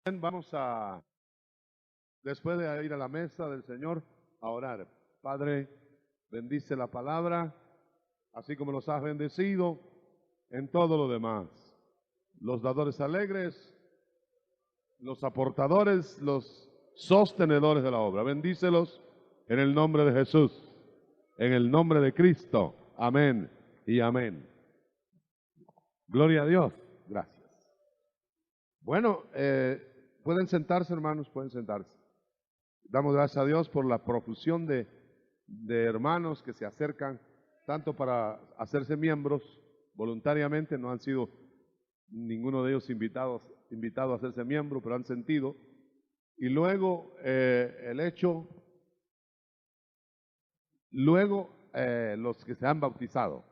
Vamos a, después de ir a la mesa del Señor, a orar. Padre, bendice la palabra, así como nos has bendecido en todo lo demás. Los dadores alegres, los aportadores, los sostenedores de la obra. Bendícelos en el nombre de Jesús, en el nombre de Cristo. Amén y amén. Gloria a Dios. Gracias. Bueno, pueden sentarse, hermanos, pueden sentarse. Damos gracias a Dios por la profusión de hermanos que se acercan tanto para hacerse miembros voluntariamente, no han sido ninguno de ellos invitados a hacerse miembro, pero han sentido. Y luego los que se han bautizado,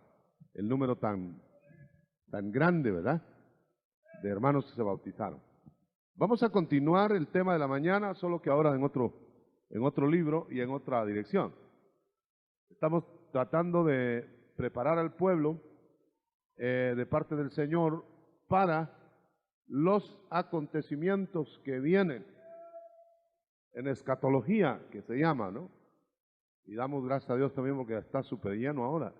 el número tan grande, ¿verdad?, de hermanos que se bautizaron. Vamos a continuar el tema de la mañana, solo que ahora en otro libro y en otra dirección. Estamos tratando de preparar al pueblo de parte del Señor para los acontecimientos que vienen en escatología, que se llama, ¿no? Y damos gracias a Dios también porque está súper lleno ahora.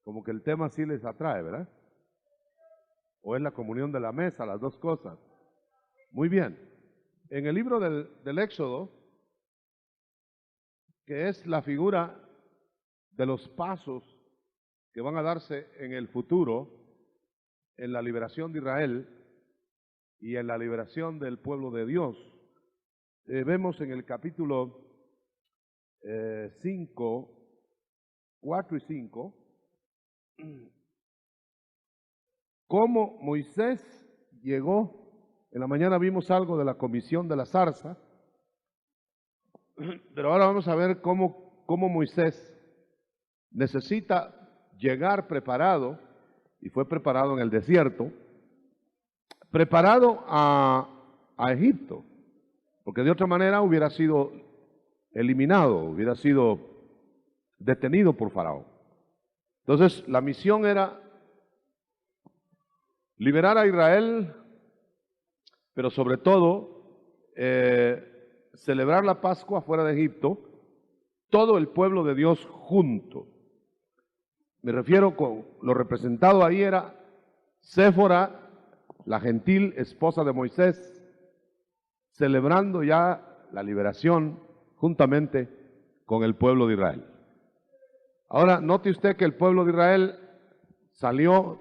Como que el tema sí les atrae, ¿verdad? O es la comunión de la mesa, las dos cosas. Muy bien. En el libro del Éxodo, que es la figura de los pasos que van a darse en el futuro, en la liberación de Israel y en la liberación del pueblo de Dios, vemos en el capítulo 4 y 5, cómo Moisés llegó. En la mañana vimos algo de la comisión de la zarza, pero ahora vamos a ver cómo Moisés necesita llegar preparado, y fue preparado en el desierto, preparado a Egipto, porque de otra manera hubiera sido eliminado, hubiera sido detenido por Faraón. Entonces la misión era liberar a Israel, pero sobre todo celebrar la Pascua fuera de Egipto, todo el pueblo de Dios junto. Me refiero con lo representado ahí era Séfora, la gentil esposa de Moisés, celebrando ya la liberación juntamente con el pueblo de Israel. Ahora, note usted que el pueblo de Israel salió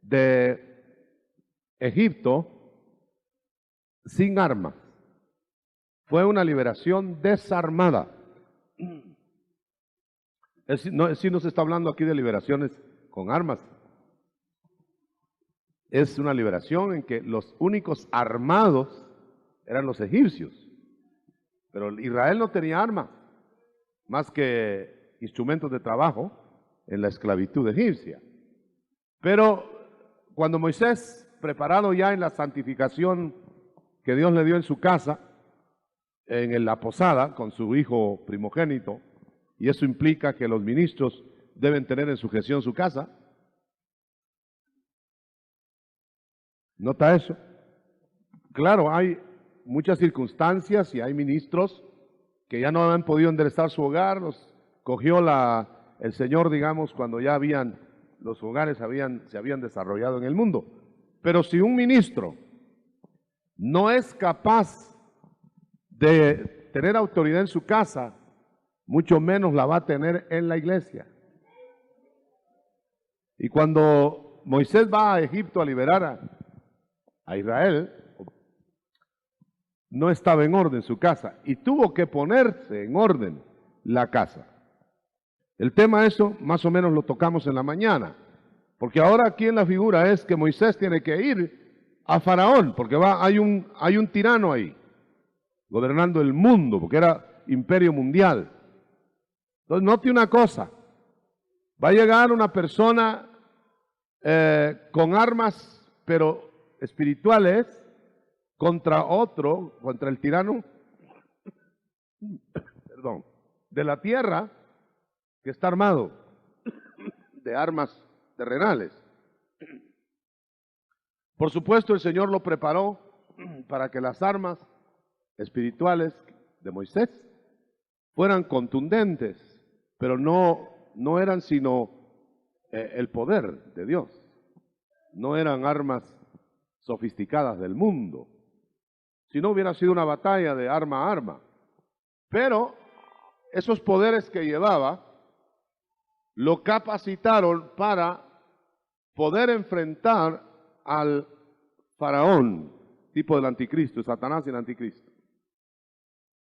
de Egipto sin armas. Fue una liberación desarmada. No se está hablando aquí de liberaciones con armas. Es una liberación en que los únicos armados eran los egipcios. Pero Israel no tenía armas, más que instrumentos de trabajo en la esclavitud egipcia. Pero cuando Moisés, preparado ya en la santificación que Dios le dio en su casa, en la posada, con su hijo primogénito, y eso implica que los ministros deben tener en sujeción su casa. ¿Nota eso? Claro, hay muchas circunstancias y hay ministros que ya no han podido enderezar su hogar, los cogió el Señor, digamos, cuando ya los hogares se habían desarrollado en el mundo. Pero si un ministro no es capaz de tener autoridad en su casa, mucho menos la va a tener en la iglesia. Y cuando Moisés va a Egipto a liberar a Israel, no estaba en orden su casa y tuvo que ponerse en orden la casa. El tema eso más o menos lo tocamos en la mañana, porque ahora aquí en la figura es que Moisés tiene que ir a Faraón, porque hay un tirano ahí, gobernando el mundo, porque era imperio mundial. Entonces, note una cosa, va a llegar una persona con armas, pero espirituales, contra el tirano, perdón, de la tierra, que está armado de armas terrenales. Por supuesto, el Señor lo preparó para que las armas espirituales de Moisés fueran contundentes, pero no eran sino el poder de Dios. No eran armas sofisticadas del mundo. Si no, hubiera sido una batalla de arma a arma. Pero esos poderes que llevaba lo capacitaron para poder enfrentar al faraón, tipo del anticristo, Satanás y el anticristo.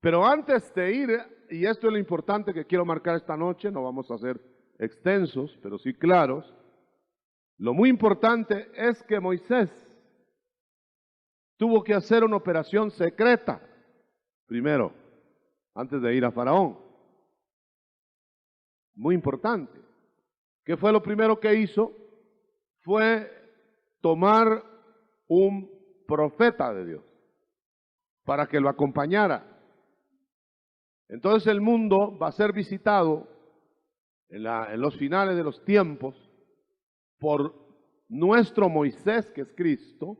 Pero antes de ir, y esto es lo importante que quiero marcar esta noche, no vamos a ser extensos, pero sí claros, lo muy importante es que Moisés tuvo que hacer una operación secreta, primero, antes de ir a Faraón. Muy importante. ¿Qué fue lo primero que hizo? Fue tomar un profeta de Dios para que lo acompañara. Entonces el mundo va a ser visitado en los finales de los tiempos por nuestro Moisés, que es Cristo,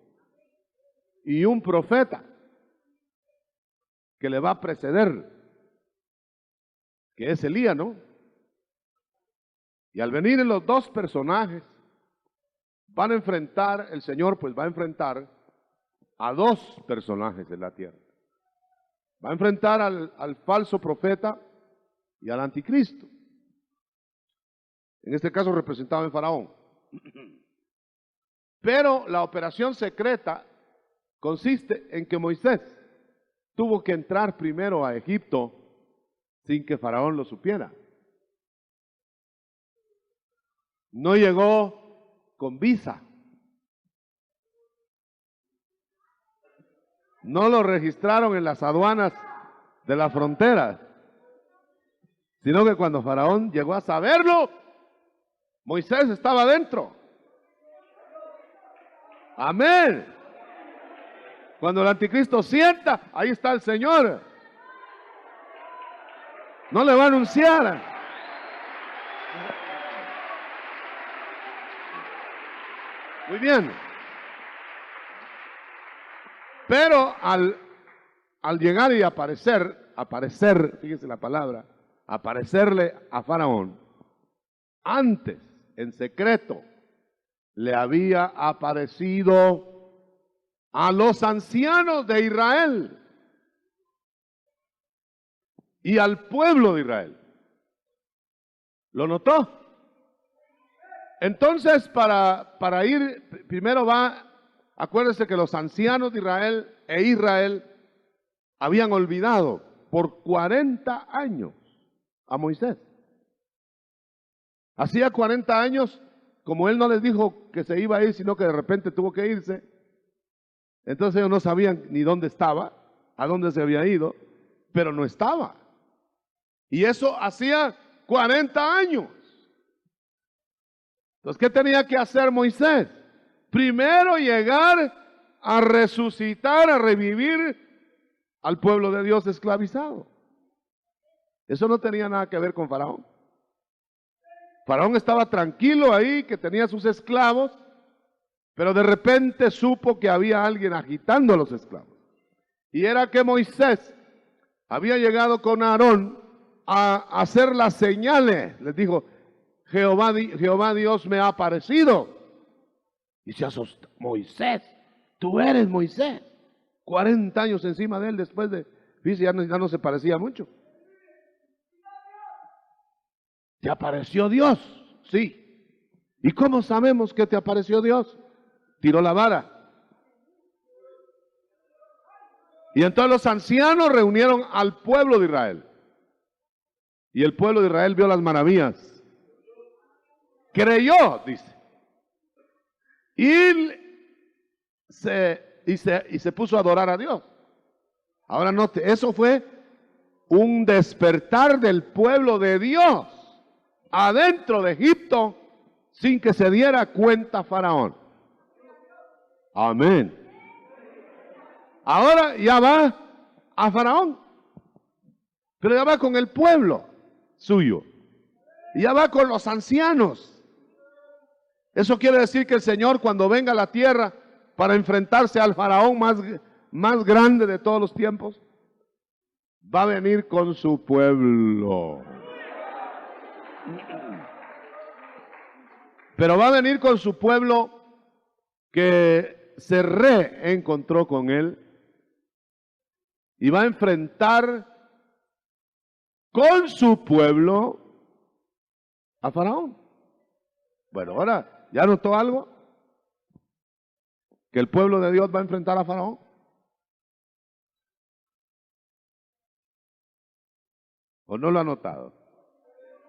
y un profeta que le va a preceder, que es Elías, ¿no? Y al venir los dos personajes, van a enfrentar, el Señor pues va a enfrentar a dos personajes en la tierra. Va a enfrentar al falso profeta y al anticristo. En este caso representado en Faraón. Pero la operación secreta consiste en que Moisés tuvo que entrar primero a Egipto sin que Faraón lo supiera. No llegó con visa. No lo registraron en las aduanas de la frontera, sino que cuando Faraón llegó a saberlo, Moisés estaba adentro. Amén. Cuando el anticristo sienta, ahí está el Señor. No le va a anunciar. Muy bien. Pero al llegar y aparecer, fíjese la palabra, aparecerle a Faraón, antes, en secreto, le había aparecido a los ancianos de Israel y al pueblo de Israel. ¿Lo notó? Entonces, para ir, primero acuérdense que los ancianos de Israel e Israel habían olvidado por 40 años a Moisés. Hacía 40 años, como él no les dijo que se iba a ir, sino que de repente tuvo que irse, entonces ellos no sabían ni dónde estaba, a dónde se había ido, pero no estaba. Y eso hacía 40 años. Entonces, ¿qué tenía que hacer Moisés? Primero llegar a resucitar, a revivir al pueblo de Dios esclavizado. Eso no tenía nada que ver con Faraón. Faraón estaba tranquilo ahí, que tenía sus esclavos, pero de repente supo que había alguien agitando a los esclavos. Y era que Moisés había llegado con Aarón a hacer las señales. Les dijo, Jehová Dios me ha aparecido. Y se asustó. Moisés, tú eres Moisés. 40 años encima de él después de, fíjese, ya no se parecía mucho. ¿Te apareció Dios? Sí. ¿Y cómo sabemos que te apareció Dios? Tiró la vara. Y entonces los ancianos reunieron al pueblo de Israel. Y el pueblo de Israel vio las maravillas. Creyó, dice. Y se puso a adorar a Dios. Ahora note, eso fue un despertar del pueblo de Dios adentro de Egipto sin que se diera cuenta Faraón. Amén. Ahora ya va a Faraón, pero ya va con el pueblo suyo, y ya va con los ancianos. Eso quiere decir que el Señor, cuando venga a la tierra para enfrentarse al faraón más grande de todos los tiempos, va a venir con su pueblo. Pero va a venir con su pueblo que se reencontró con él y va a enfrentar con su pueblo a Faraón. Bueno, ahora, ¿ya notó algo? Que el pueblo de Dios va a enfrentar a Faraón. ¿O no lo ha notado?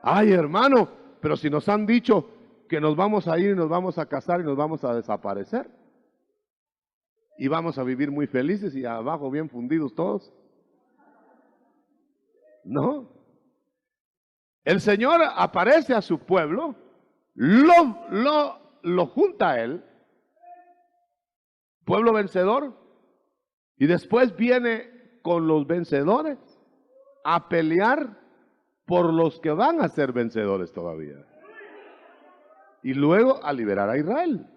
Ay, hermano, pero si nos han dicho que nos vamos a ir y nos vamos a casar y nos vamos a desaparecer. Y vamos a vivir muy felices y abajo bien fundidos todos. No. El Señor aparece a su pueblo, lo junta a él, pueblo vencedor, y después viene con los vencedores a pelear por los que van a ser vencedores todavía. Y luego a liberar a Israel.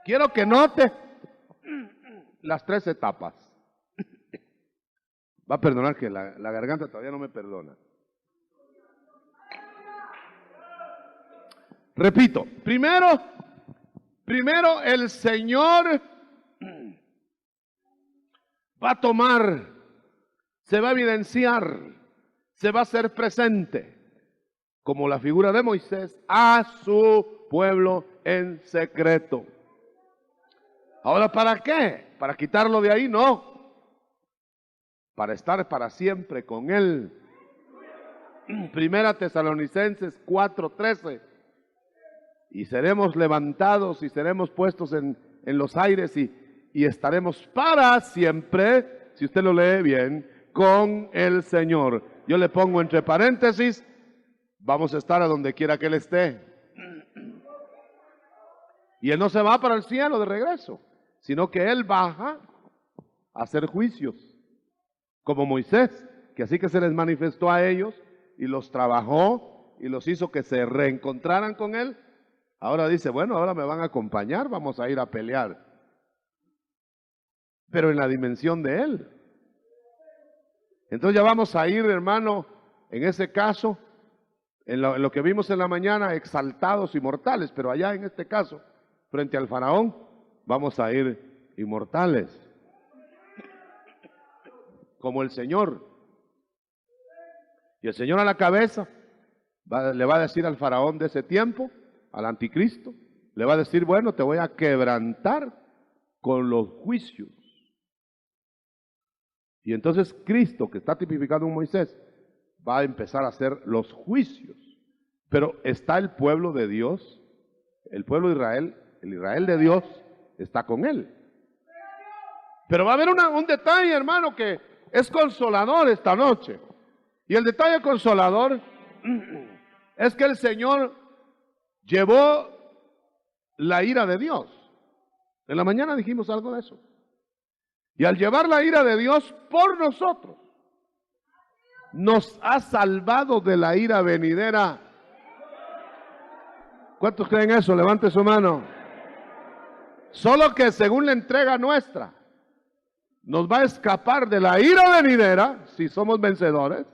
Quiero que note las 3 etapas. Va a perdonar que la garganta todavía no me perdona. Repito, primero el Señor va a tomar, se va a evidenciar, se va a hacer presente como la figura de Moisés a su pueblo en secreto. Ahora, ¿para qué? ¿Para quitarlo de ahí? No. Para estar para siempre con él. Primera Tesalonicenses 4:13. Y seremos levantados y seremos puestos en los aires y estaremos para siempre, si usted lo lee bien, con el Señor. Yo le pongo entre paréntesis, vamos a estar a donde quiera que Él esté. Y Él no se va para el cielo de regreso, sino que Él baja a hacer juicios, como Moisés, que así que se les manifestó a ellos y los trabajó y los hizo que se reencontraran con Él. Ahora dice, bueno, ahora me van a acompañar, vamos a ir a pelear. Pero en la dimensión de Él. Entonces ya vamos a ir, hermano, en ese caso, en lo que vimos en la mañana, exaltados inmortales, pero allá en este caso, frente al faraón, vamos a ir inmortales. Como el Señor. Y el Señor a la cabeza le va a decir al faraón de ese tiempo, al anticristo, le va a decir, bueno, te voy a quebrantar con los juicios. Y entonces Cristo, que está tipificado en Moisés, va a empezar a hacer los juicios. Pero está el pueblo de Dios, el pueblo de Israel, el Israel de Dios está con él. Pero va a haber un detalle, hermano, que es consolador esta noche. Y el detalle consolador es que el Señor llevó la ira de Dios. En la mañana dijimos algo de eso. Y al llevar la ira de Dios por nosotros, nos ha salvado de la ira venidera. ¿Cuántos creen eso? Levante su mano. Solo que según la entrega nuestra, nos va a escapar de la ira venidera, si somos vencedores,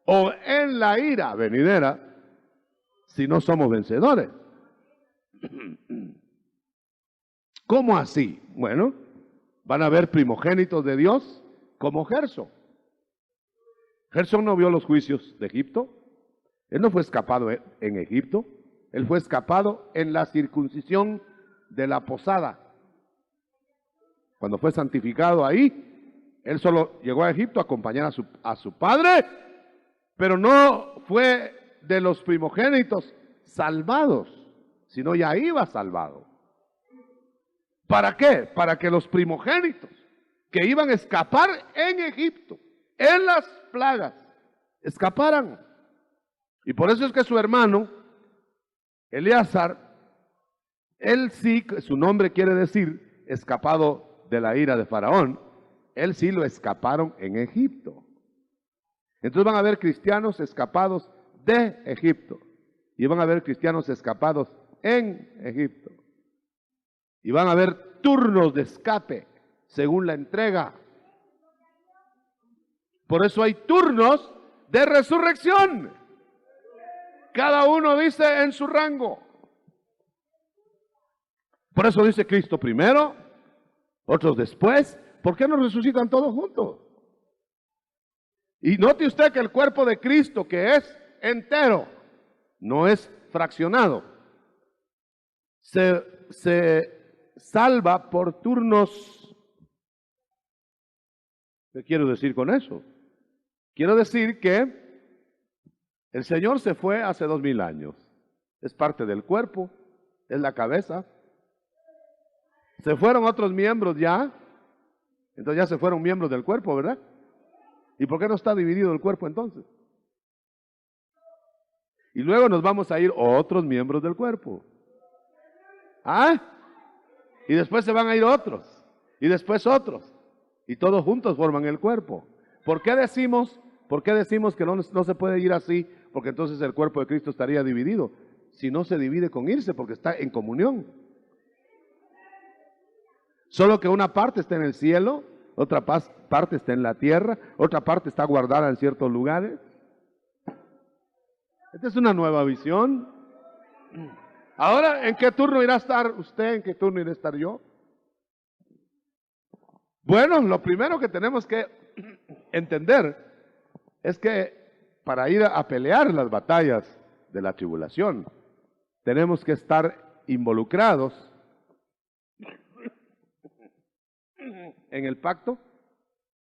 o en la ira venidera, si no somos vencedores. ¿Cómo así? Bueno, van a haber primogénitos de Dios como Gersón. Gersón no vio los juicios de Egipto. Él no fue escapado en Egipto. Él fue escapado en la circuncisión de la posada. Cuando fue santificado ahí, él solo llegó a Egipto a acompañar a su padre, pero no fue de los primogénitos salvados, sino ya iba salvado. ¿Para qué? Para que los primogénitos que iban a escapar en Egipto, en las plagas, escaparan. Y por eso es que su hermano, Eleazar, él sí, su nombre quiere decir escapado de la ira de Faraón, él sí lo escaparon en Egipto. Entonces van a haber cristianos escapados de Egipto. y van a haber cristianos escapados en Egipto. Y van a haber turnos de escape según la entrega. Por eso hay turnos de resurrección. Cada uno dice en su rango. Por eso dice Cristo primero, otros después. ¿Por qué no resucitan todos juntos? Y note usted que el cuerpo de Cristo, que es entero, no es fraccionado, se salva por turnos. ¿Qué quiero decir con eso? Quiero decir que el Señor se fue hace 2000 años. Es parte del cuerpo, es la cabeza. Se fueron otros miembros ya, entonces ya se fueron miembros del cuerpo, ¿verdad? ¿Y por qué no está dividido el cuerpo entonces? Y luego nos vamos a ir otros miembros del cuerpo. ¿Ah? Y después se van a ir otros, y después otros, y todos juntos forman el cuerpo. ¿Por qué decimos que no se puede ir así? Porque entonces el cuerpo de Cristo estaría dividido. Si no se divide con irse, porque está en comunión. Solo que una parte está en el cielo, otra parte está en la tierra, otra parte está guardada en ciertos lugares. Esta es una nueva visión. Ahora, ¿en qué turno irá a estar usted? ¿En qué turno irá a estar yo? Bueno, lo primero que tenemos que entender es que para ir a pelear las batallas de la tribulación, tenemos que estar involucrados en el pacto,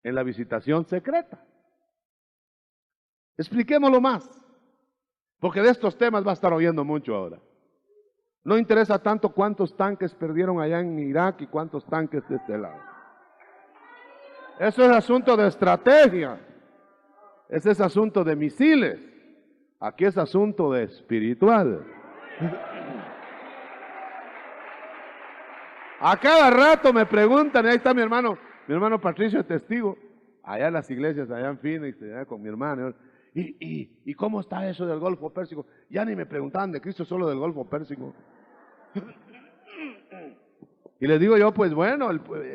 en la visitación secreta. Expliquémoslo más, porque de estos temas va a estar oyendo mucho ahora. No interesa tanto cuántos tanques perdieron allá en Irak y cuántos tanques de este lado. Eso es asunto de estrategia. Ese es asunto de misiles. Aquí es asunto de espiritual. A cada rato me preguntan, ahí está mi hermano Patricio, testigo, allá en las iglesias, allá en Phoenix, allá con mi hermano. ¿Y cómo está eso del Golfo Pérsico? Ya ni me preguntaban de Cristo, solo del Golfo Pérsico. Y les digo yo, pues bueno,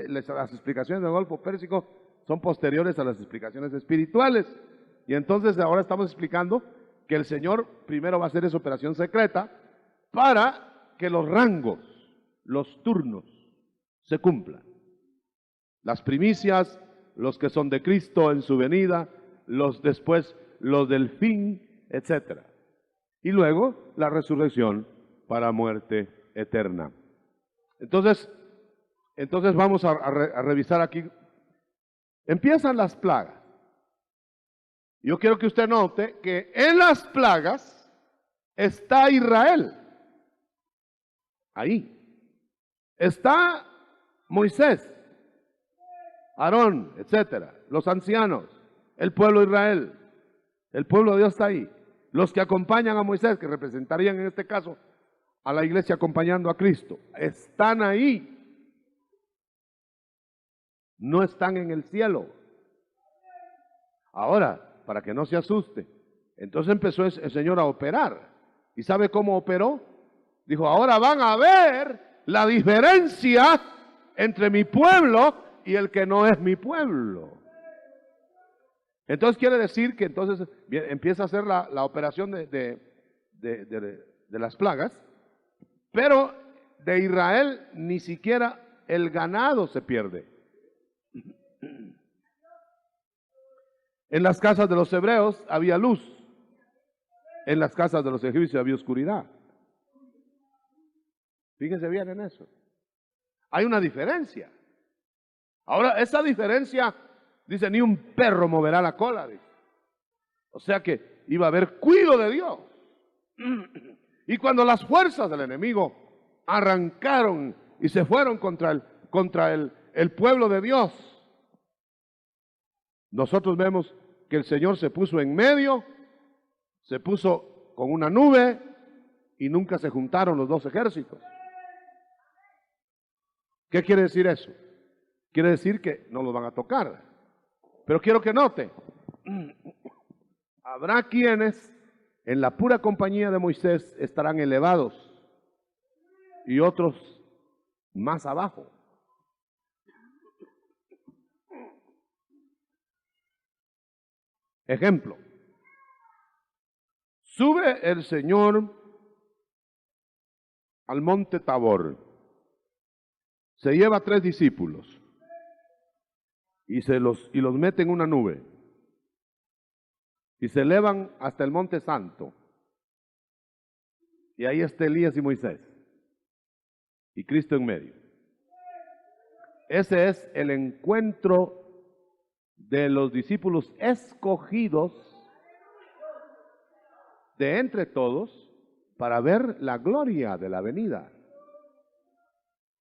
las explicaciones del Golfo Pérsico son posteriores a las explicaciones espirituales. Y entonces ahora estamos explicando que el Señor primero va a hacer esa operación secreta para que los rangos, los turnos, se cumplan. Las primicias, los que son de Cristo en su venida, los después, los del fin, etc. Y luego la resurrección para muerte eterna. Entonces vamos a revisar aquí. Empiezan las plagas. Yo quiero que usted note que en las plagas está Israel. Ahí. Está Moisés, Aarón, etcétera, los ancianos, el pueblo de Israel. El pueblo de Dios está ahí. Los que acompañan a Moisés, que representarían en este caso a la iglesia acompañando a Cristo, están ahí. No están en el cielo. Ahora, para que no se asuste, entonces empezó el Señor a operar. ¿Y sabe cómo operó? Dijo, ahora van a ver la diferencia entre mi pueblo y el que no es mi pueblo. Entonces quiere decir que entonces empieza a hacer la operación de las plagas, pero de Israel ni siquiera el ganado se pierde. En las casas de los hebreos había luz, en las casas de los egipcios había oscuridad. Fíjense bien en eso. Hay una diferencia. Ahora, esa diferencia, dice, ni un perro moverá la cola, dice. O sea que iba a haber cuidado de Dios. Y cuando las fuerzas del enemigo arrancaron y se fueron contra el pueblo de Dios, nosotros vemos que el Señor se puso en medio, se puso con una nube y nunca se juntaron los dos ejércitos. ¿Qué quiere decir eso? Quiere decir que no los van a tocar. Pero quiero que note, habrá quienes en la pura compañía de Moisés estarán elevados y otros más abajo. Ejemplo, sube el Señor al monte Tabor, se lleva 3 discípulos y los mete en una nube y se elevan hasta el monte Santo, y ahí está Elías y Moisés y Cristo en medio. Ese es el encuentro de los discípulos escogidos de entre todos para ver la gloria de la venida.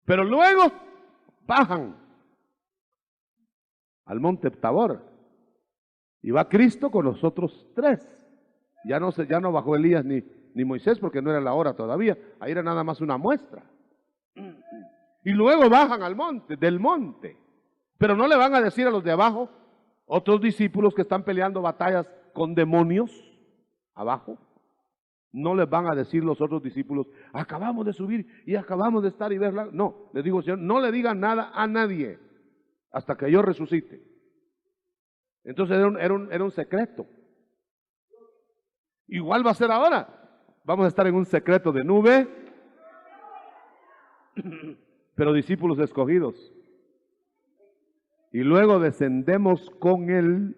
Pero luego bajan al monte Tabor y va Cristo con los otros 3. Ya no bajó Elías ni Moisés, porque no era la hora todavía. Ahí era nada más una muestra. Y luego bajan del monte. Pero no le van a decir a los de abajo, otros discípulos que están peleando batallas con demonios abajo, no les van a decir los otros discípulos, acabamos de subir y acabamos de estar y verla. No, les digo, Señor, no le digan nada a nadie hasta que yo resucite. Entonces era un secreto. Igual va a ser ahora. Vamos a estar en un secreto de nube, pero discípulos escogidos. Y luego descendemos con Él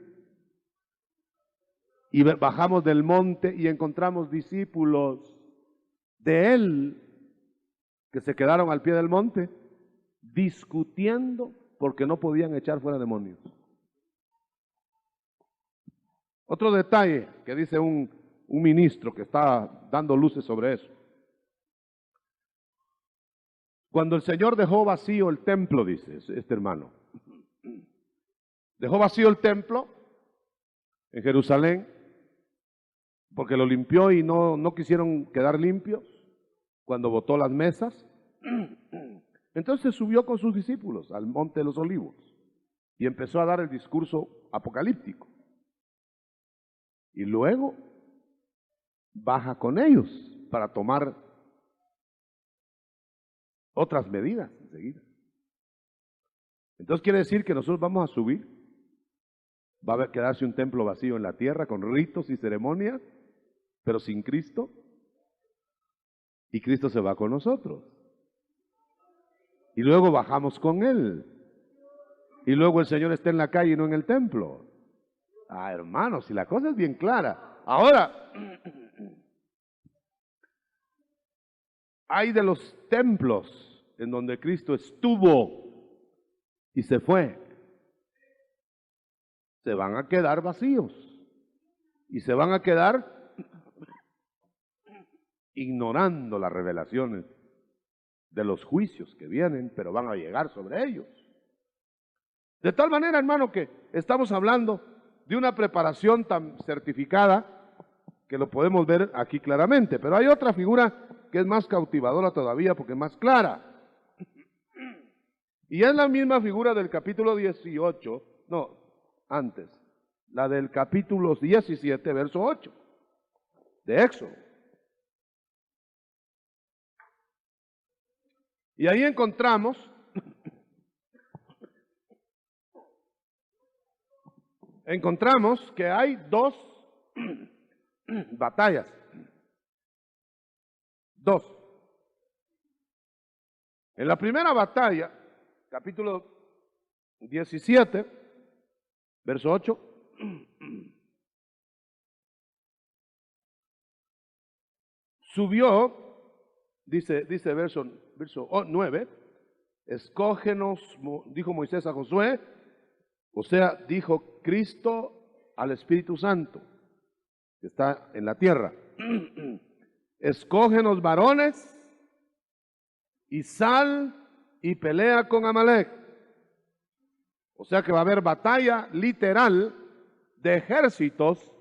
y bajamos del monte y encontramos discípulos de Él que se quedaron al pie del monte discutiendo porque no podían echar fuera demonios. Otro detalle que dice un ministro que está dando luces sobre eso. Cuando el Señor dejó vacío el templo, dice este hermano, dejó vacío el templo en Jerusalén porque lo limpió y no quisieron quedar limpios cuando botó las mesas. Entonces subió con sus discípulos al monte de los Olivos y empezó a dar el discurso apocalíptico. Y luego baja con ellos para tomar otras medidas enseguida. Entonces quiere decir que nosotros vamos a subir, va a quedarse un templo vacío en la tierra con ritos y ceremonias, pero sin Cristo, y Cristo se va con nosotros. Y luego bajamos con Él, y luego el Señor está en la calle y no en el templo. Ah, hermanos, si la cosa es bien clara. Ahora, hay de los templos en donde Cristo estuvo y se fue, se van a quedar vacíos y se van a quedar ignorando las revelaciones de los juicios que vienen, pero van a llegar sobre ellos. De tal manera, hermano, que estamos hablando de una preparación tan certificada que lo podemos ver aquí claramente. Pero hay otra figura que es más cautivadora todavía porque es más clara. Y es la misma figura del capítulo 18, no, antes, la del capítulo 17, verso 8, de Éxodo. Y ahí encontramos que hay 2 batallas. 2. En la primera batalla, capítulo 17, verso 8, subió, dice verso 9, escógenos, dijo Moisés a Josué, o sea, dijo Cristo al Espíritu Santo, que está en la tierra, escógenos varones y sal y pelea con Amalek. O sea que va a haber batalla literal de ejércitos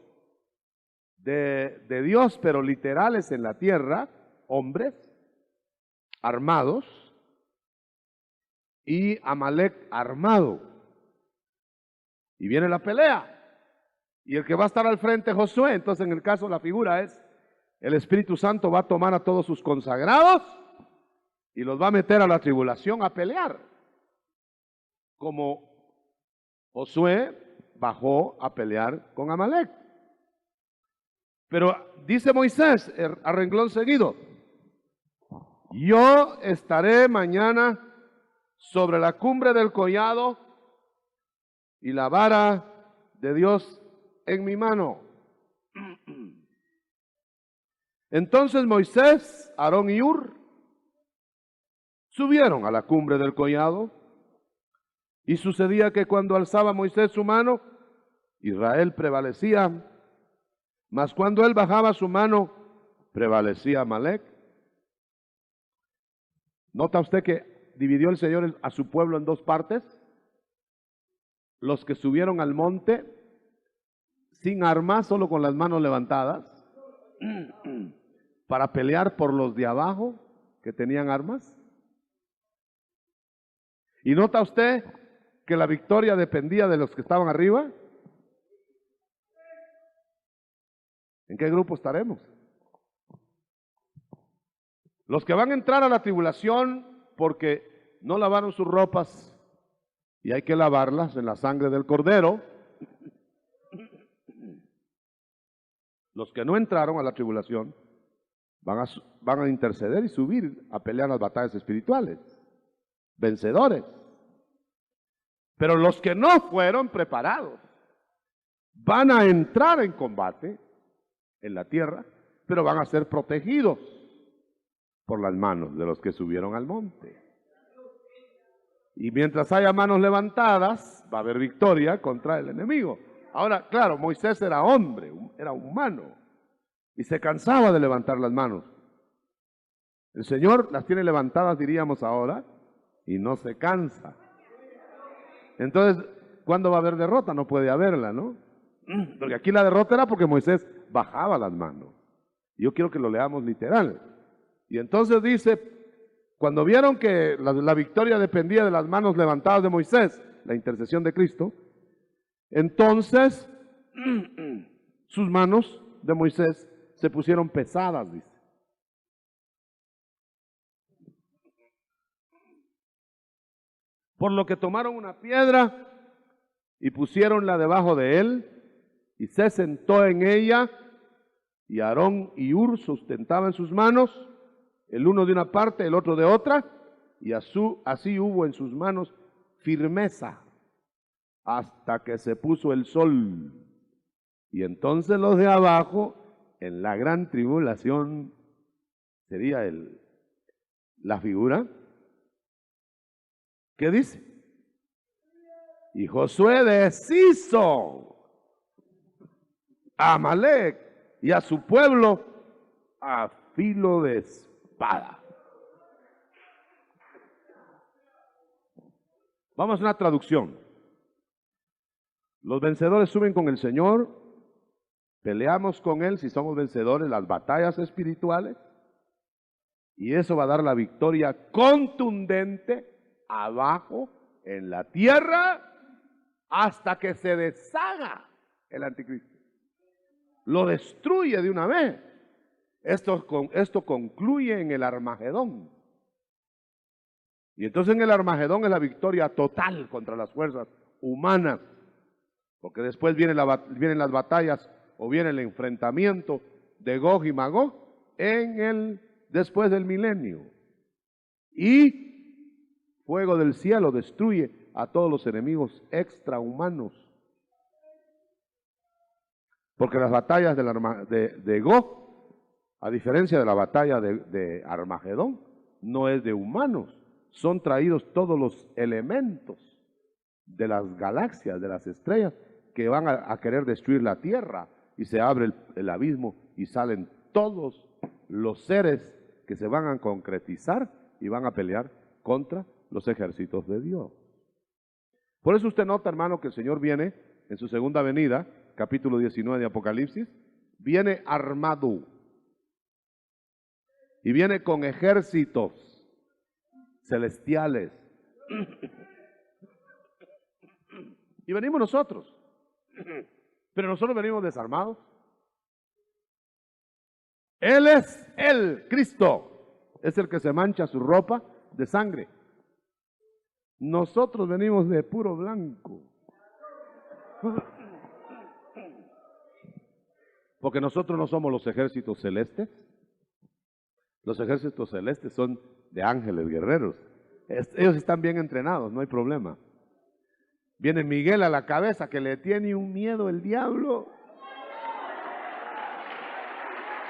de Dios, pero literales en la tierra, hombres armados y Amalek armado. Y viene la pelea. Y el que va a estar al frente es Josué. Entonces, en el caso, la figura es, el Espíritu Santo va a tomar a todos sus consagrados y los va a meter a la tribulación a pelear. Como Josué bajó a pelear con Amalek. Pero dice Moisés, a renglón seguido, yo estaré mañana sobre la cumbre del collado y la vara de Dios en mi mano. Entonces Moisés, Aarón y Hur subieron a la cumbre del collado, y sucedía que cuando alzaba Moisés su mano, Israel prevalecía, mas cuando él bajaba su mano, prevalecía Amalek. ¿Nota usted que dividió el Señor a su pueblo en dos partes? Los que subieron al monte sin armas, solo con las manos levantadas, para pelear por los de abajo que tenían armas. ¿Y nota usted que la victoria dependía de los que estaban arriba? ¿En qué grupo estaremos? Los que van a entrar a la tribulación porque no lavaron sus ropas y hay que lavarlas en la sangre del Cordero. Los que no entraron a la tribulación van a interceder y subir a pelear las batallas espirituales, vencedores. Pero los que no fueron preparados van a entrar en combate en la tierra, pero van a ser protegidos por las manos de los que subieron al monte. Y mientras haya manos levantadas, va a haber victoria contra el enemigo. Ahora, claro, Moisés era hombre, era humano, y se cansaba de levantar las manos. El Señor las tiene levantadas, diríamos ahora, y no se cansa. Entonces, ¿cuándo va a haber derrota? No puede haberla, ¿no? Porque aquí la derrota era porque Moisés bajaba las manos. Yo quiero que lo leamos literal. Y entonces dice, cuando vieron que la victoria dependía de las manos levantadas de Moisés, la intercesión de Cristo, entonces sus manos de Moisés se pusieron pesadas, dice. Por lo que tomaron una piedra y pusiéronla debajo de él, y se sentó en ella, y Aarón y Hur sustentaban sus manos, el uno de una parte, el otro de otra, y así hubo en sus manos firmeza, hasta que se puso el sol. Y entonces los de abajo, en la gran tribulación, sería la figura, ¿qué dice? Y Josué deshizo a Amalek y a su pueblo a filo de espada. Vamos a una traducción. Los vencedores suben con el Señor, peleamos con Él si somos vencedores, las batallas espirituales, y eso va a dar la victoria contundente abajo en la tierra hasta que se deshaga el anticristo. Lo destruye de una vez. Esto concluye en el Armagedón. Y entonces en el Armagedón es la victoria total contra las fuerzas humanas. Porque después vienen las batallas o viene el enfrentamiento de Gog y Magog después del milenio. Y fuego del cielo destruye a todos los enemigos extrahumanos. Porque las batallas de Gog, a diferencia de la batalla de Armagedón, no es de humanos. Son traídos todos los elementos de las galaxias, de las estrellas, que van a querer destruir la tierra, y se abre el abismo y salen todos los seres que se van a concretizar y van a pelear contra los ejércitos de Dios. Por eso usted nota, hermano, que el Señor viene en su segunda venida, capítulo 19 de Apocalipsis, viene armado y viene con ejércitos celestiales. Y venimos nosotros. Pero nosotros venimos desarmados. Él es el Cristo, es el que se mancha su ropa de sangre. Nosotros venimos de puro blanco. Porque nosotros no somos los ejércitos celestes. Los ejércitos celestes son de ángeles guerreros. Ellos están bien entrenados, no hay problema. Viene Miguel a la cabeza, que le tiene un miedo el diablo.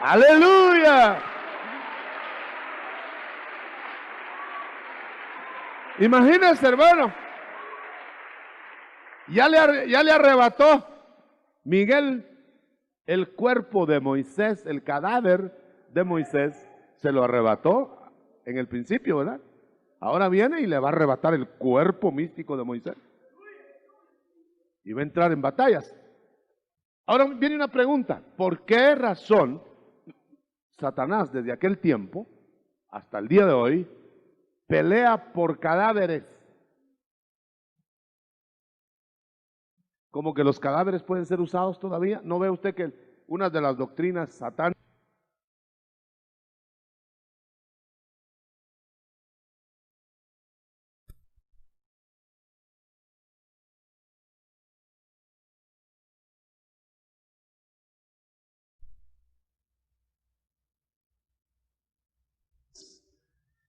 ¡Aleluya! Imagínense, hermano. Ya le arrebató Miguel el cuerpo de Moisés, el cadáver de Moisés, se lo arrebató en el principio, ¿verdad? Ahora viene y le va a arrebatar el cuerpo místico de Moisés. Y va a entrar en batallas. Ahora viene una pregunta. ¿Por qué razón Satanás desde aquel tiempo hasta el día de hoy pelea por cadáveres? Como que los cadáveres pueden ser usados todavía. ¿No ve usted que una de las doctrinas satánicas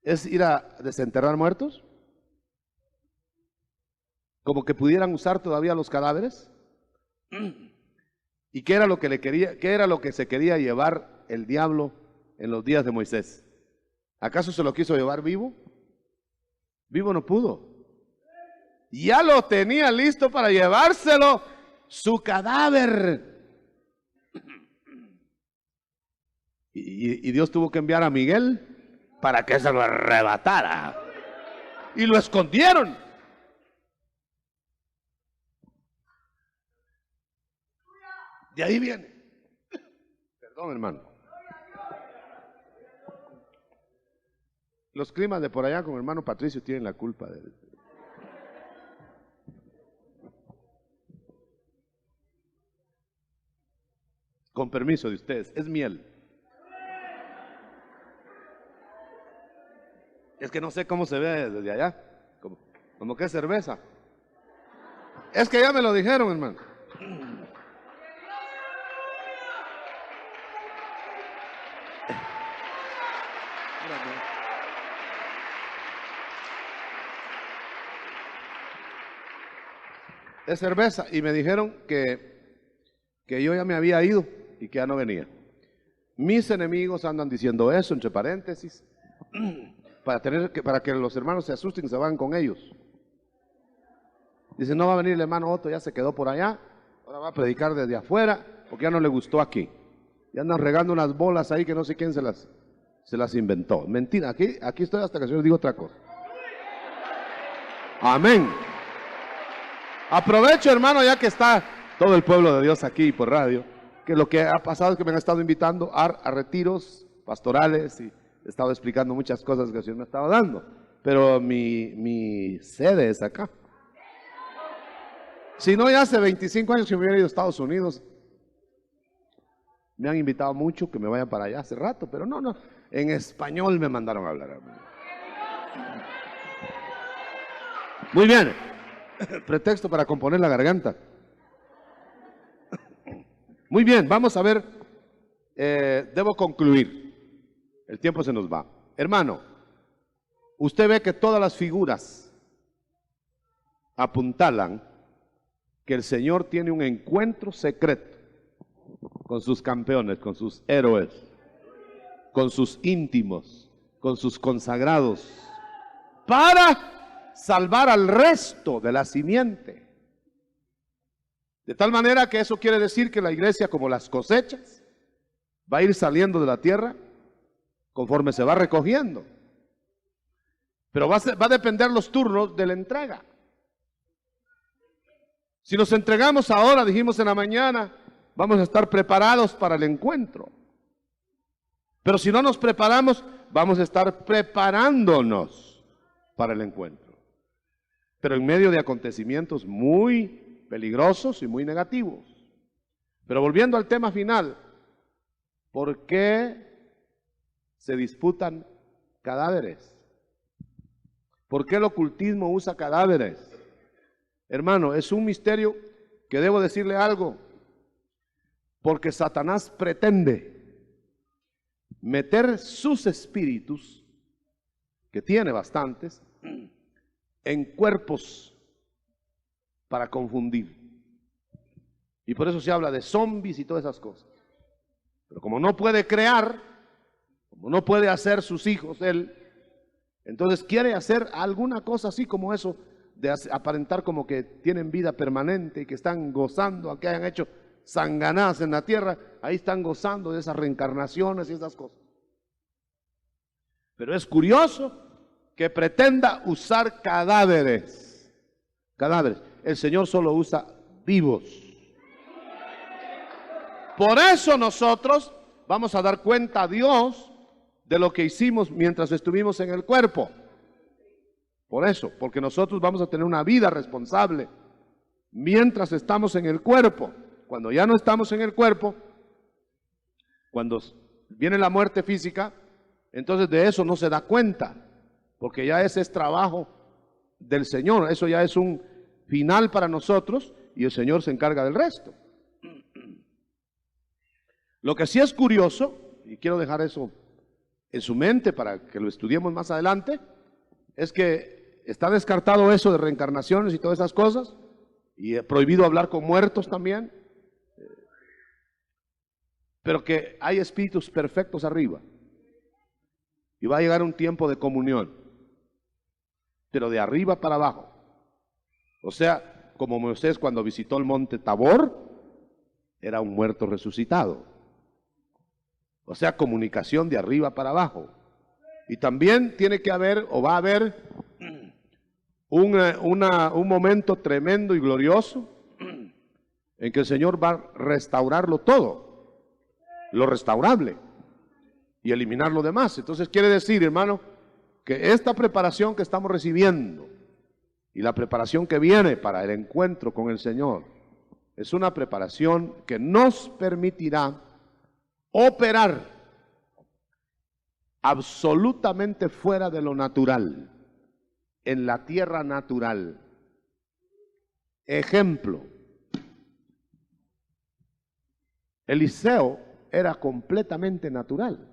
es ir a desenterrar muertos? Como que pudieran usar todavía los cadáveres. ¿Y qué era lo que qué era lo que se quería llevar el diablo en los días de Moisés? ¿Acaso se lo quiso llevar vivo? Vivo no pudo. Ya lo tenía listo para llevárselo, su cadáver. Y Dios tuvo que enviar a Miguel para que se lo arrebatara. Y lo escondieron. De ahí viene. Perdón, hermano. Los climas de por allá con hermano Patricio tienen la culpa de él. Con permiso de ustedes, es miel. Es que no sé cómo se ve desde allá. Como que es cerveza. Es que ya me lo dijeron, hermano. Es cerveza. Y me dijeron que yo ya me había ido y que ya no venía. Mis enemigos andan diciendo eso, entre paréntesis, para que los hermanos se asusten y se van con ellos. Dicen, no va a venir el hermano Otto, ya se quedó por allá, ahora va a predicar desde afuera, porque ya no le gustó aquí. Y andan regando unas bolas ahí que no sé quién se las inventó. Mentira, aquí estoy hasta que el Señor diga otra cosa. Amén. Aprovecho, hermano, ya que está todo el pueblo de Dios aquí por radio, que lo que ha pasado es que me han estado invitando a retiros pastorales y he estado explicando muchas cosas que el Señor me estaba dando. Pero mi sede es acá. Si no, ya hace 25 años que me hubiera ido a Estados Unidos. Me han invitado mucho que me vaya para allá hace rato, pero no, en español me mandaron a hablar. Muy bien. Pretexto para componer la garganta. Muy bien, vamos a ver. Debo concluir. El tiempo se nos va. Hermano, usted ve que todas las figuras apuntalan que el Señor tiene un encuentro secreto con sus campeones, con sus héroes, con sus íntimos, con sus consagrados, para salvar al resto de la simiente. De tal manera que eso quiere decir que la iglesia, como las cosechas, va a ir saliendo de la tierra conforme se va recogiendo. Pero va a depender los turnos de la entrega. Si nos entregamos ahora, dijimos en la mañana, vamos a estar preparados para el encuentro. Pero si no nos preparamos, vamos a estar preparándonos para el encuentro. Pero en medio de acontecimientos muy peligrosos y muy negativos. Pero volviendo al tema final, ¿por qué se disputan cadáveres? ¿Por qué el ocultismo usa cadáveres? Hermano, es un misterio que debo decirle algo, porque Satanás pretende meter sus espíritus, que tiene bastantes, en cuerpos para confundir. Y por eso se habla de zombies y todas esas cosas. Pero como no puede crear, como no puede hacer sus hijos él, entonces quiere hacer alguna cosa así como eso, de aparentar como que tienen vida permanente y que están gozando, a que hayan hecho sanganadas en la tierra, ahí están gozando de esas reencarnaciones y esas cosas. Pero es curioso que pretenda usar cadáveres. Cadáveres. El Señor solo usa vivos. Por eso nosotros vamos a dar cuenta a Dios de lo que hicimos mientras estuvimos en el cuerpo. Por eso, porque nosotros vamos a tener una vida responsable mientras estamos en el cuerpo. Cuando ya no estamos en el cuerpo, cuando viene la muerte física, entonces de eso no se da cuenta, porque ya ese es trabajo del Señor. Eso ya es un final para nosotros y el Señor se encarga del resto. Lo que sí es curioso, y quiero dejar eso en su mente para que lo estudiemos más adelante, es que está descartado eso de reencarnaciones y todas esas cosas, y es prohibido hablar con muertos también, pero que hay espíritus perfectos arriba, y va a llegar un tiempo de comunión, pero de arriba para abajo. O sea, como Moisés cuando visitó el monte Tabor, era un muerto resucitado. O sea, comunicación de arriba para abajo. Y también tiene que haber, o va a haber, un momento tremendo y glorioso en que el Señor va a restaurarlo todo, lo restaurable, y eliminar lo demás. Entonces quiere decir, hermano, que esta preparación que estamos recibiendo y la preparación que viene para el encuentro con el Señor es una preparación que nos permitirá operar absolutamente fuera de lo natural, en la tierra natural. Ejemplo, Eliseo era completamente natural.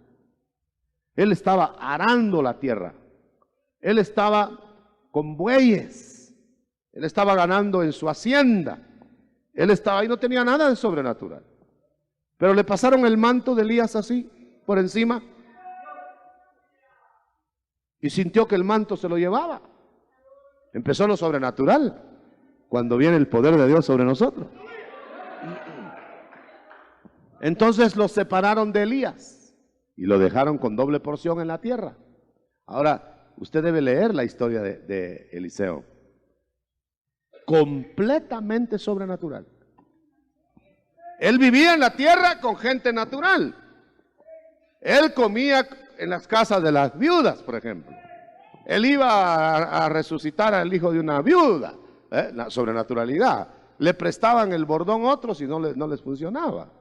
Él estaba arando la tierra, él estaba con bueyes, él estaba ganando en su hacienda, él estaba ahí, no tenía nada de sobrenatural. Pero le pasaron el manto de Elías así, por encima, y sintió que el manto se lo llevaba. Empezó lo sobrenatural, cuando viene el poder de Dios sobre nosotros. Entonces lo separaron de Elías y lo dejaron con doble porción en la tierra. Ahora, usted debe leer la historia de Eliseo. Completamente sobrenatural. Él vivía en la tierra con gente natural. Él comía en las casas de las viudas, por ejemplo. Él iba a resucitar al hijo de una viuda, la sobrenaturalidad. Le prestaban el bordón a otros y no les funcionaba.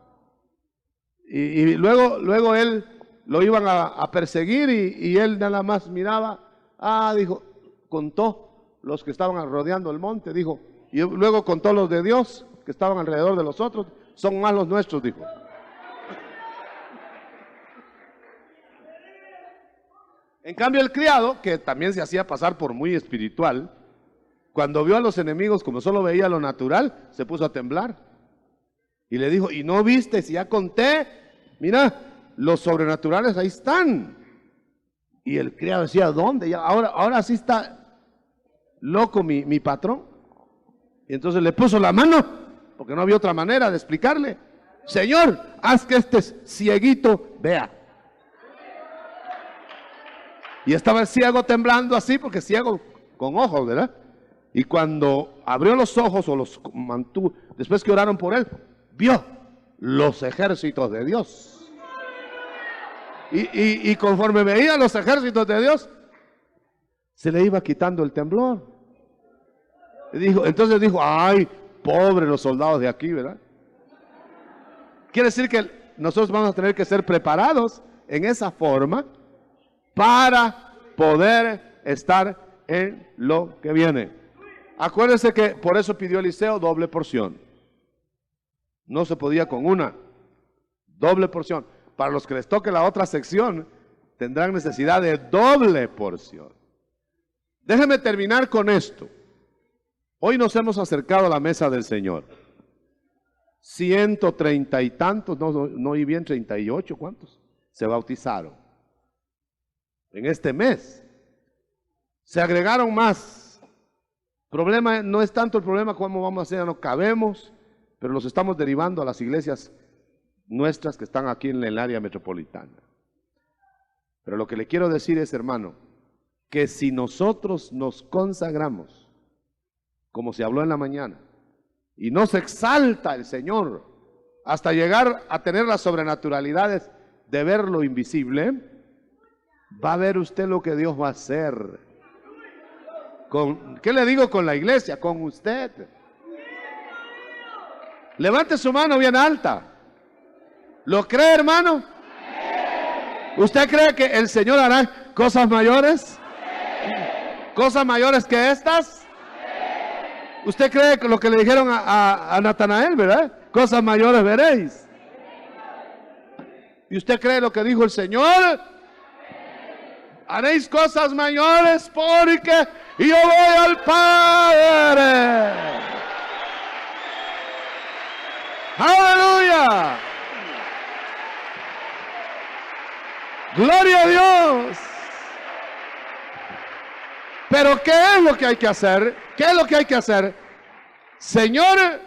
Y luego él lo iban a perseguir y él nada más miraba, dijo, contó los que estaban rodeando el monte, dijo, y luego contó los de Dios que estaban alrededor de los otros, son más los nuestros, dijo. En cambio el criado, que también se hacía pasar por muy espiritual, cuando vio a los enemigos como solo veía lo natural, se puso a temblar. Y le dijo, ¿y no viste? Si ya conté, mira, los sobrenaturales ahí están. Y el criado decía, ¿dónde? Ya, ahora sí está loco mi patrón. Y entonces le puso la mano, porque no había otra manera de explicarle. Señor, haz que este cieguito vea. Y estaba el ciego temblando así, porque ciego con ojos, ¿verdad? Y cuando abrió los ojos o los mantuvo, después que oraron por él, vio los ejércitos de Dios. Y conforme veía los ejércitos de Dios, se le iba quitando el temblor. Entonces dijo, ay, pobres los soldados de aquí, ¿verdad? Quiere decir que nosotros vamos a tener que ser preparados en esa forma para poder estar en lo que viene. Acuérdense que por eso pidió Eliseo doble porción. No se podía con una, doble porción. Para los que les toque la otra sección, tendrán necesidad de doble porción. Déjenme terminar con esto. Hoy nos hemos acercado a la mesa del Señor. 130 y tantos, no oí bien, 38, ¿cuántos? Se bautizaron. En este mes. Se agregaron más. Problema, no es tanto el problema cómo vamos a hacer, no cabemos, pero los estamos derivando a las iglesias nuestras que están aquí en el área metropolitana. Pero lo que le quiero decir es, hermano, que si nosotros nos consagramos, como se habló en la mañana, y nos exalta el Señor hasta llegar a tener las sobrenaturalidades de ver lo invisible, va a ver usted lo que Dios va a hacer. ¿Qué le digo con la iglesia? Con usted. Levante su mano bien alta. ¿Lo cree, hermano? ¿Usted cree que el Señor hará cosas mayores? ¿Cosas mayores que estas? ¿Usted cree que lo que le dijeron a Natanael, verdad? Cosas mayores veréis. ¿Y usted cree lo que dijo el Señor? Haréis cosas mayores porque yo voy al Padre. ¡Aleluya! ¡Gloria a Dios! Pero ¿qué es lo que hay que hacer? ¿Qué es lo que hay que hacer? Señor,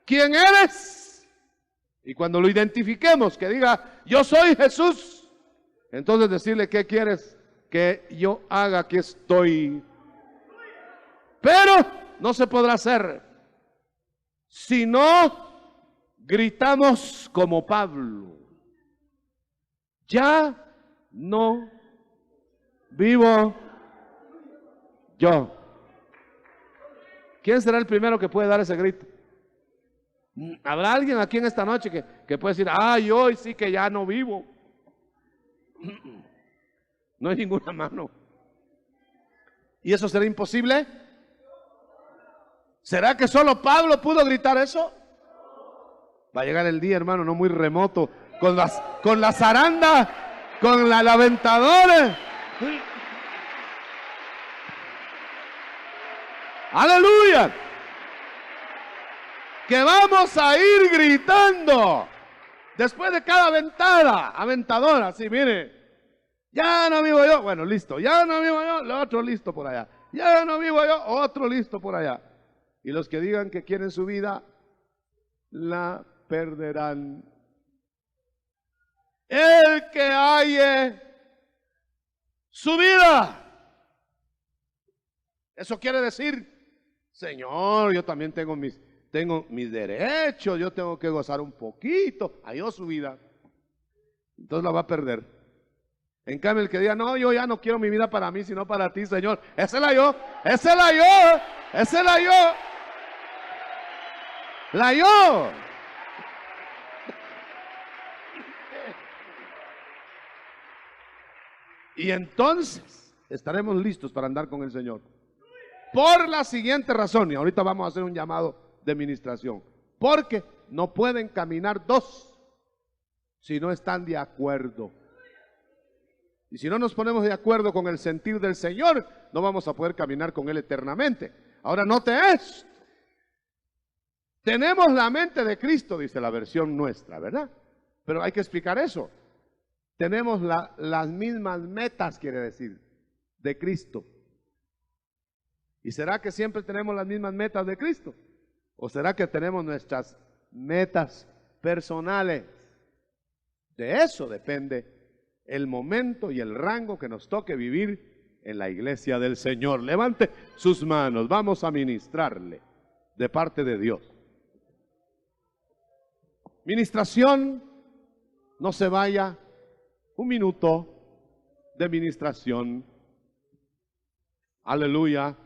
¿quién eres? Y cuando lo identifiquemos, que diga, yo soy Jesús, entonces decirle, ¿qué quieres que yo haga? Aquí estoy. Pero no se podrá hacer si no gritamos como Pablo. Ya no vivo yo. ¿Quién será el primero que puede dar ese grito? ¿Habrá alguien aquí en esta noche que puede decir, ay, hoy sí que ya no vivo? No hay ninguna mano. ¿Y eso será imposible? ¿Será que solo Pablo pudo gritar eso? Va a llegar el día, hermano, no muy remoto, con la zaranda, con la aventadora. ¡Aleluya! Que vamos a ir gritando después de cada aventadora, así, mire, ya no vivo yo, bueno, listo, ya no vivo yo, lo otro listo por allá, ya no vivo yo, otro listo por allá. Y los que digan que quieren su vida, la perderán. El que halle su vida. Eso quiere decir, Señor, yo también tengo mis derechos, yo tengo que gozar un poquito. Halló su vida. Entonces la va a perder. En cambio, el que diga, no, yo ya no quiero mi vida para mí, sino para ti, Señor. Ese la yo, ese la yo, ese la yo. La yo. Y entonces estaremos listos para andar con el Señor. Por la siguiente razón, y ahorita vamos a hacer un llamado de ministración. Porque no pueden caminar dos si no están de acuerdo. Y si no nos ponemos de acuerdo con el sentir del Señor, no vamos a poder caminar con Él eternamente. Ahora note esto. Tenemos la mente de Cristo, dice la versión nuestra, ¿verdad? Pero hay que explicar eso. Tenemos las mismas metas, quiere decir, de Cristo. ¿Y será que siempre tenemos las mismas metas de Cristo? ¿O será que tenemos nuestras metas personales? De eso depende el momento y el rango que nos toque vivir en la iglesia del Señor. Levante sus manos, vamos a ministrarle de parte de Dios. Ministración, no se vaya, un minuto de ministración. Aleluya.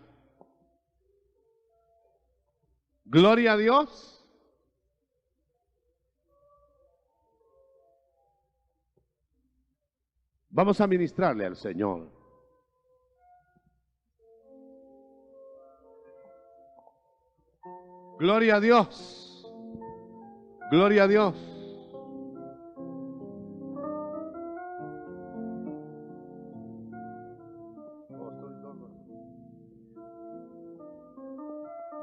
Gloria a Dios. Vamos a ministrarle al Señor. Gloria a Dios. Gloria a Dios.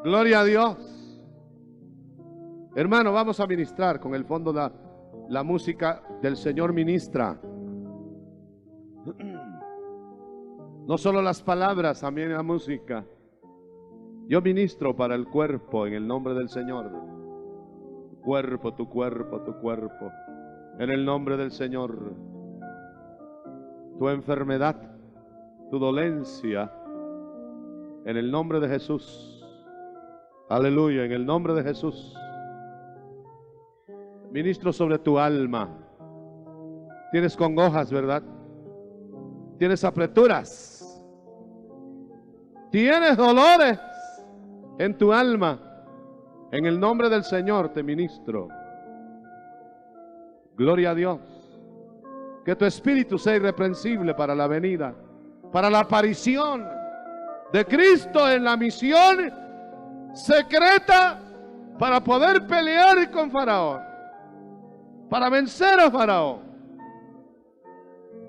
Gloria a Dios. Hermano, vamos a ministrar con el fondo la música del Señor ministra. No solo las palabras, también la música. Yo ministro para el cuerpo en el nombre del Señor. Cuerpo, tu cuerpo, tu cuerpo. En el nombre del Señor. Tu enfermedad, tu dolencia. En el nombre de Jesús. Aleluya, en el nombre de Jesús. Ministro sobre tu alma. Tienes congojas, ¿verdad? Tienes apreturas. Tienes dolores en tu alma. En el nombre del Señor te ministro. Gloria a Dios. Que tu espíritu sea irreprensible para la venida, para la aparición de Cristo en la misión secreta para poder pelear con Faraón, para vencer a Faraón,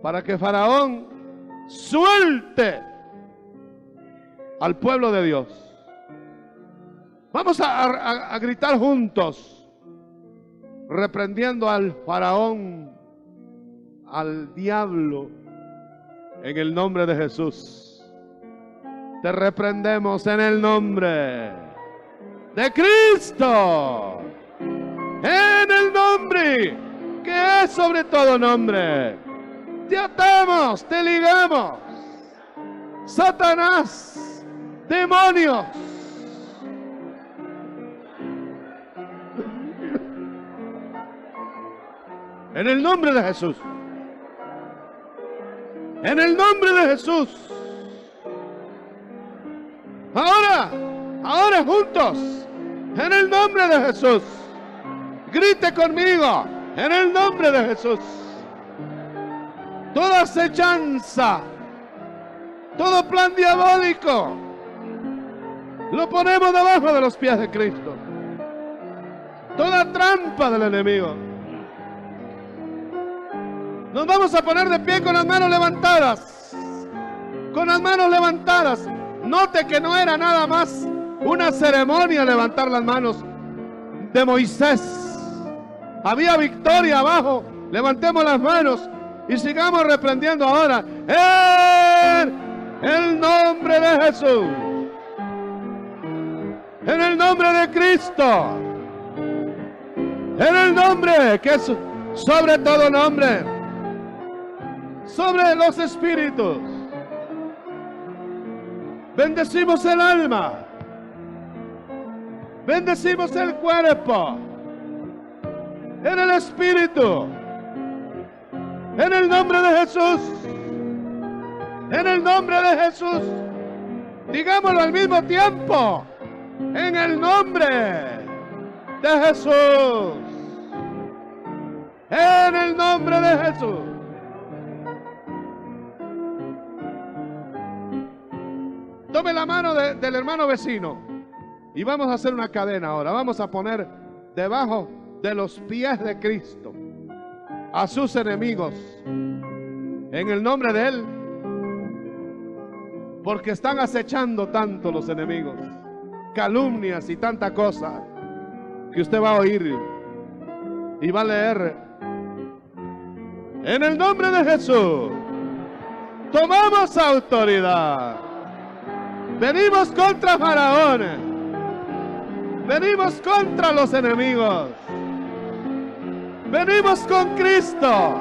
para que Faraón suelte al pueblo de Dios. Vamos a gritar juntos, reprendiendo al Faraón, al diablo, en el nombre de Jesús. Te reprendemos en el nombre de Cristo, en el nombre que es sobre todo nombre. Te atamos, te ligamos, Satanás, demonios. En el nombre de Jesús. En el nombre de Jesús. Ahora juntos. En el nombre de Jesús. Grite conmigo. En el nombre de Jesús. Toda acechanza, todo plan diabólico, lo ponemos debajo de los pies de Cristo. Toda trampa del enemigo. Nos vamos a poner de pie con las manos levantadas. Con las manos levantadas. Note que no era nada más una ceremonia levantar las manos de Moisés. Había victoria abajo. Levantemos las manos y sigamos reprendiendo ahora. En el nombre de Jesús. En el nombre de Cristo. En el nombre que es sobre todo nombre. Sobre los espíritus. Bendecimos el alma. Bendecimos el cuerpo. En el espíritu. En el nombre de Jesús. En el nombre de Jesús. Digámoslo al mismo tiempo. En el nombre de Jesús. En el nombre de Jesús. Tome la mano del hermano vecino y vamos a hacer una cadena ahora. Vamos a poner debajo de los pies de Cristo a sus enemigos en el nombre de Él, porque están acechando tanto los enemigos, calumnias y tanta cosa que usted va a oír y va a leer. En el nombre de Jesús tomamos autoridad. Venimos contra Faraón. Venimos contra los enemigos. Venimos con Cristo.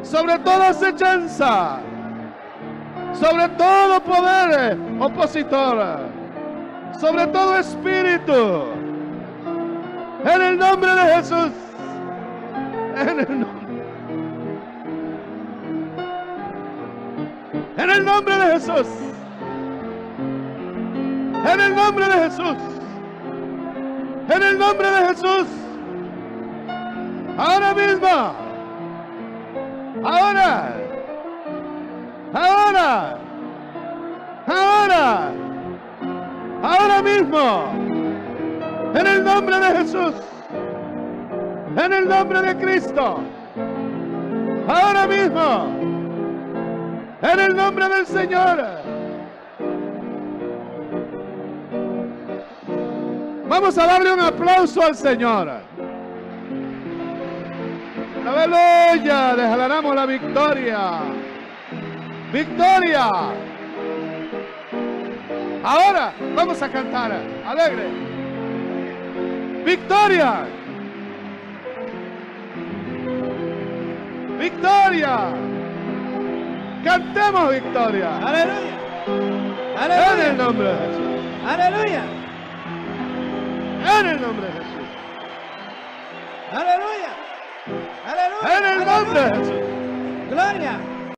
Sobre toda acechanza. Sobre todo poder opositor. Sobre todo espíritu. En el nombre de Jesús. En el nombre de Jesús. En el nombre de Jesús. En el nombre de Jesús. Ahora mismo. Ahora. Ahora. Ahora. Ahora mismo. En el nombre de Jesús. En el nombre de Cristo. Ahora mismo. En el nombre del Señor. Vamos a darle un aplauso al Señor. Aleluya. Declaramos la victoria. Victoria. Ahora vamos a cantar alegre. Victoria. Victoria. Cantemos victoria. Aleluya. En el nombre de Jesús. Aleluya. En el nombre de Jesús. Aleluya. Aleluya. En el nombre de Jesús. Gloria.